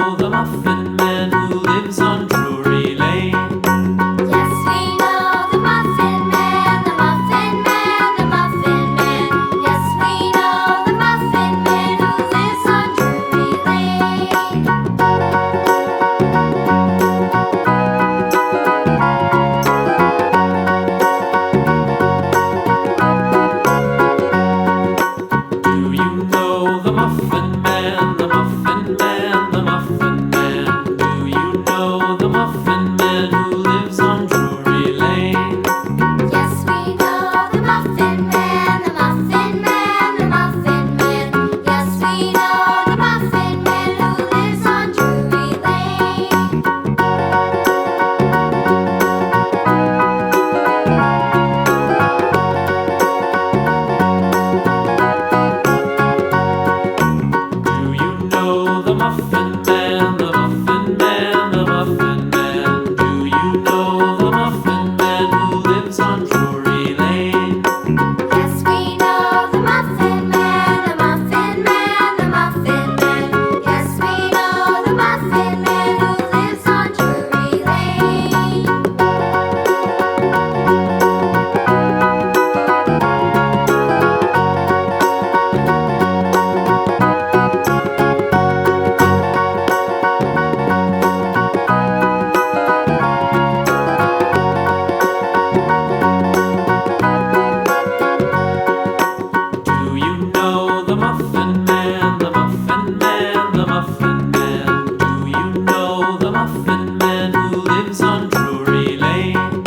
know the Muffin Man who lives on Drury Lane? Yes, we know the Muffin Man, the Muffin Man, the Muffin Man. Yes, we know the Muffin Man who lives on Drury Lane. Do you know the Muffin Man, the Muffin Man, the Muffin Man? Do you know the Muffin Man who lives on Drury Lane? Yes, we know the Muffin Man, the Muffin Man, the Muffin Man. Yes, we know the Muffin Man who lives on Drury Lane. Do you know the Muffin Man, the Muffin Man, the Muffin Man? Do you know the Muffin Man who lives on Drury Lane? Yes, we know the Muffin Man, the Muffin Man, the Muffin Man. Yes, we know the Muffin Man who lives on Drury Lane. Do you know the Muffin Man, the Muffin Man, the Muffin Man? Do you know the Muffin Man who lives on Drury Lane?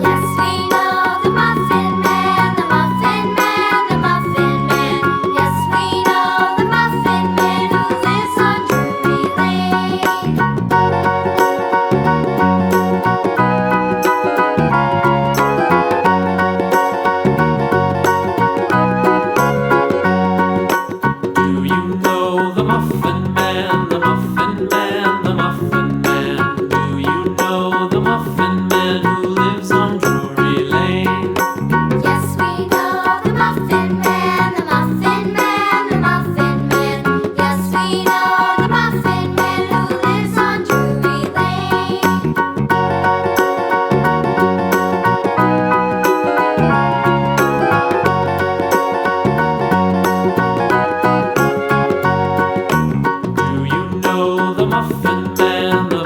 Yes, we know the Muffin Man, the Muffin Man, the Muffin Man. Yes, we know the Muffin Man who lives on Drury Lane. Do you know the Muffin Man, the Muffin Man, the Muffin Man? Do you know the Muffin Man who lives on Drury Lane? Yes, we know the Muffin Man, the Muffin Man, the Muffin Man. Yes, we know the Muffin Man who lives on Drury Lane. Do you know the Muffin Man, the